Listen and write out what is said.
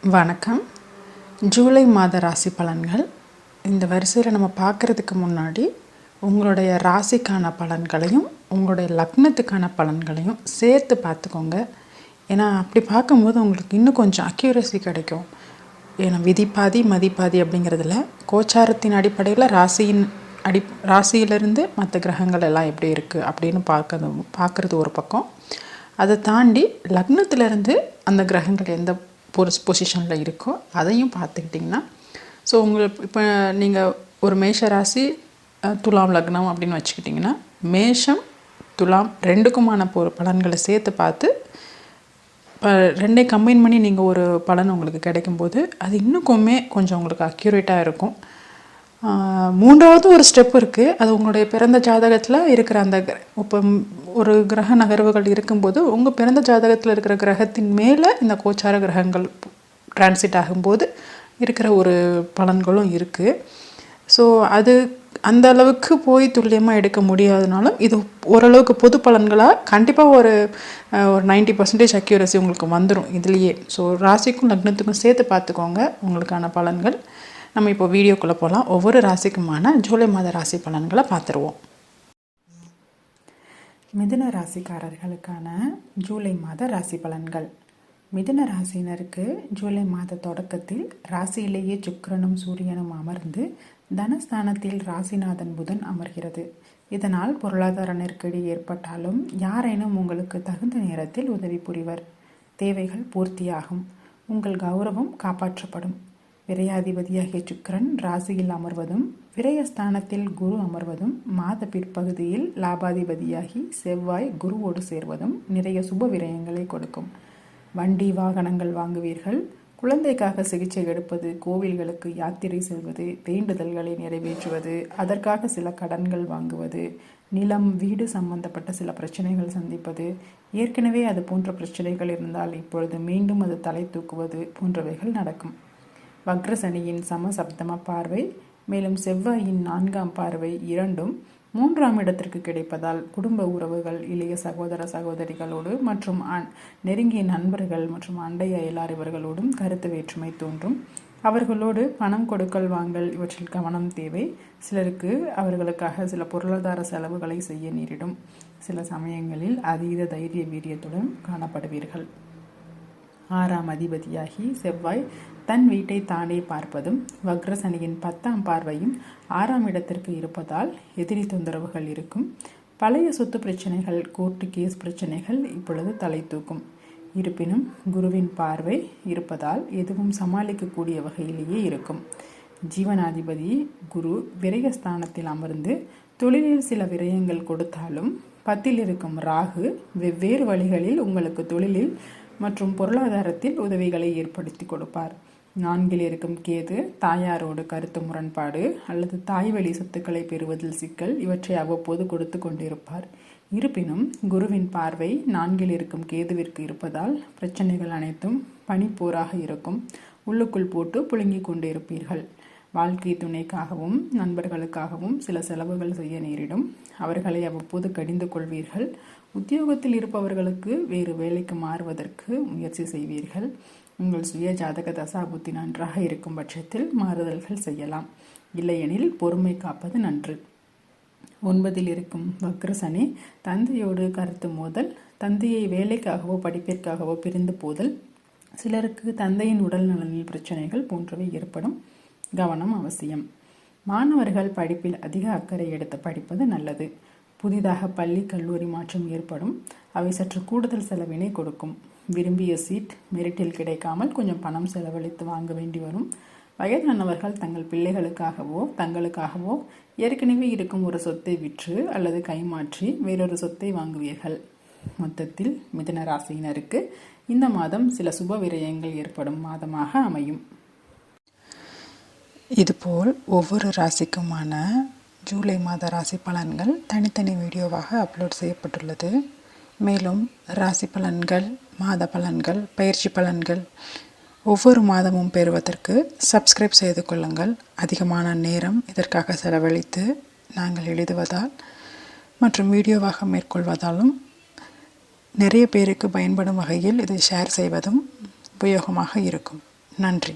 வணக்கம். ஜூலை மாத ராசி பலன்கள். இந்த வரிசையில் நம்ம பார்க்குறதுக்கு முன்னாடி உங்களுடைய ராசிக்கான பலன்களையும் உங்களுடைய லக்னத்துக்கான பலன்களையும் சேர்த்து பார்த்துக்கோங்க. ஏன்னா அப்படி பார்க்கும்போது உங்களுக்கு இன்னும் கொஞ்சம் அக்யூரசி கிடைக்கும். ஏன்னா விதிப்பாதி மதிப்பாதி அப்படிங்கிறதுல கோச்சாரத்தின் அடிப்படையில் ராசியிலிருந்து மற்ற கிரகங்கள் எல்லாம் எப்படி இருக்குது அப்படின்னு பார்க்குறது ஒரு பக்கம். அதை தாண்டி லக்னத்திலேருந்து அந்த கிரகங்கள் எந்த பொசிஷனில் இருக்கோ அதையும் பார்த்துக்கிட்டிங்கன்னா, ஸோ உங்களுக்கு இப்போ நீங்கள் ஒரு மேஷ ராசி துலாம் லக்னம் அப்படின்னு வச்சுக்கிட்டிங்கன்னா, மேஷம் துலாம் ரெண்டுக்குமான பலன்களை சேர்த்து பார்த்து ரெண்டையும் கம்பைன் பண்ணி நீங்கள் ஒரு பலன் உங்களுக்கு கிடைக்கும்போது அது இன்னுமே கொஞ்சம் உங்களுக்கு அக்யூரேட்டாக இருக்கும். மூன்றாவது ஒரு ஸ்டெப் இருக்குது. அது உங்களுடைய பிறந்த ஜாதகத்தில் இருக்கிற அந்த இப்போ ஒரு கிரக நகர்வுகள் இருக்கும்போது உங்கள் பிறந்த ஜாதகத்தில் இருக்கிற கிரகத்தின் மேலே இந்த கோச்சார கிரகங்கள் டிரான்சிட் ஆகும்போது இருக்கிற ஒரு பலன்களும் இருக்குது. ஸோ அது அந்த அளவுக்கு போய் துல்லியமாக எடுக்க முடியாதனாலும் இது ஓரளவுக்கு பொது பலன்களாக கண்டிப்பாக ஒரு 90% அக்யூரசி உங்களுக்கு வந்துடும் இதுலேயே. ஸோ ராசிக்கும் லக்னத்துக்கும் சேர்த்து பார்த்துக்கோங்க உங்களுக்கான பலன்கள். நம்ம இப்போ வீடியோக்குள்ளே போகலாம். ஒவ்வொரு ராசிக்குமான ஜூலை மாத ராசி பலன்களை பார்த்துருவோம். மிதுன ராசிக்காரர்களுக்கான ஜூலை மாத ராசி பலன்கள். மிதுன ராசினருக்கு ஜூலை மாத தொடக்கத்தில் ராசியிலேயே சுக்கிரனும் சூரியனும் அமர்ந்து தனஸ்தானத்தில் ராசிநாதன் புதன் அமர்கிறது. இதனால் பொருளாதார நெருக்கடி ஏற்பட்டாலும் யாரேனும் உங்களுக்கு தகுந்த நேரத்தில் உதவி புரிவர். தேவைகள் பூர்த்தியாகும். உங்கள் கௌரவம் காப்பாற்றப்படும். விரையாதிபதியாகிய சுக்கிரன் ராசியில் அமர்வதும் விரயஸ்தானத்தில் குரு அமர்வதும் மாத பிற்பகுதியில் லாபாதிபதியாகி செவ்வாய் குருவோடு சேர்வதும் நிறைய சுப விரயங்களை கொடுக்கும். வண்டி வாகனங்கள் வாங்குவீர்கள். குழந்தைக்காக சிகிச்சை எடுப்பது, கோவில்களுக்கு யாத்திரை செல்வது, வேண்டுதல்களை நிறைவேற்றுவது, அதற்காக சில கடன்கள் வாங்குவது, நிலம் வீடு சம்பந்தப்பட்ட சில பிரச்சனைகள் சந்திப்பது, ஏற்கனவே அது போன்ற பிரச்சனைகள் இருந்தால் இப்பொழுது மீண்டும் அது தலை தூக்குவது போன்றவைகள் நடக்கும். வக்ரசனியின் சமசப்தம பார்வை மேலும் செவ்வாயின் 4ஆம் பார்வை இரண்டும் 3ஆம் இடத்திற்கு கிடைப்பதால் குடும்ப உறவுகள், இளைய சகோதர சகோதரிகளோடு மற்றும் நெருங்கிய நண்பர்கள் மற்றும் அண்டை அயலார் இவர்களோடும் கருத்து வேற்றுமை தோன்றும். அவர்களோடு பணம் கொடுக்கல் வாங்கல் இவற்றில் கவனம் தேவை. சிலருக்கு அவர்களுக்காக சில பொருளாதார செலவுகளை செய்ய நேரிடும். சில சமயங்களில் அதீத தைரிய வீரியத்துடன் காணப்படுவீர்கள். 6ஆம் அதிபதியாகி செவ்வாய் தன் வீட்டை தானே பார்ப்பதும் வக்ரசனியின் 10ஆம் பார்வையும் 6ஆம் இடத்திற்கு இருப்பதால் எதிரி தொந்தரவுகள் இருக்கும். பழைய சொத்து பிரச்சனைகள், கோர்ட்டு கேஸ் பிரச்சனைகள் இப்பொழுது தலை தூக்கும். இருப்பினும் குருவின் பார்வை இருப்பதால் எதுவும் சமாளிக்கக்கூடிய வகையிலேயே இருக்கும். ஜீவனாதிபதி குரு விரயஸ்தானத்தில் அமர்ந்து தொழிலில் சில விரயங்கள் கொடுத்தாலும் 10இல் இருக்கும் ராகு வெவ்வேறு வழிகளில் உங்களுக்கு தொழிலில் மற்றும் பொருளாதாரத்தில் உதவிகளை ஏற்படுத்தி கொடுப்பார். 4இல் இருக்கும் கேது தாயாரோடு கருத்து முரண்பாடு அல்லது தாய்வழி சொத்துக்களை பெறுவதில் சிக்கல் இவற்றை அவ்வப்போது கொடுத்து கொண்டிருப்பார். இருப்பினும் குருவின் பார்வை 4இல் இருக்கும் கேதுவிற்கு இருப்பதால் பிரச்சனைகள் அனைத்தும் பனிப்போராக இருக்கும். உள்ளுக்குள் போட்டு புழுங்கிக் கொண்டு இருப்பீர்கள். வாழ்க்கை துணைக்காகவும் நண்பர்களுக்காகவும் சில செலவுகள் செய்ய நேரிடும். அவர்களை அவ்வப்போது கடிந்து கொள்வீர்கள். உத்தியோகத்தில் இருப்பவர்களுக்கு வேறு வேலைக்கு மாறுவதற்கு முயற்சி செய்வீர்கள். உங்கள் சுய ஜாதக தசாபுத்தி நன்றாக இருக்கும் பட்சத்தில் மாறுதல்கள் செய்யலாம். இல்லையெனில் பொறுமை காப்பது நன்று. 9இல் இருக்கும் வக்ரசனி தந்தையோடு கருத்து மோதல், தந்தையை வேலைக்காகவோ படிப்பிற்காகவோ பிரிந்து போதல், சிலருக்கு தந்தையின் உடல் நலனில் பிரச்சனைகள் போன்றவை ஏற்படும். கவனம் அவசியம். மாணவர்கள் படிப்பில் அதிக அக்கறை எடுத்து படிப்பது நல்லது. புதிதாக பள்ளி கல்லூரி மாற்றம் ஏற்படும். அவை சற்று கூடுதல் செலவினை கொடுக்கும். விரும்பிய சீட் மெரிட்டில் கிடைக்காமல் கொஞ்சம் பணம் செலவழித்து வாங்க வேண்டி வரும். வயதானவர்கள் தங்கள் பிள்ளைகளுக்காகவோ தங்களுக்காகவோ ஏற்கனவே இருக்கும் ஒரு சொத்தை விற்று அல்லது கைமாற்றி வேறொரு சொத்தை வாங்குவீர்கள். மொத்தத்தில் மிதுன ராசியினருக்கு இந்த மாதம் சில சுப விரயங்கள் ஏற்படும் மாதமாக அமையும். இதுபோல் ஒவ்வொரு ராசிக்குமான ஜூலை மாத ராசி பலன்கள் தனித்தனி வீடியோவாக அப்லோட் செய்யப்பட்டுள்ளது. மேலும் ராசி பலன்கள், மாத பலன்கள், பயிற்சி பலன்கள் ஒவ்வொரு மாதமும் பெறுவதற்கு சப்ஸ்கிரைப் செய்து கொள்ளுங்கள். அதிகமான நேரம் இதற்காக செலவழித்து நாங்கள் எழுதுவதால் மற்றும் வீடியோவாக மேற்கொள்வதாலும் நிறைய பேருக்கு பயன்படும் வகையில் இதை ஷேர் செய்வதும் உபயோகமாக இருக்கும். நன்றி.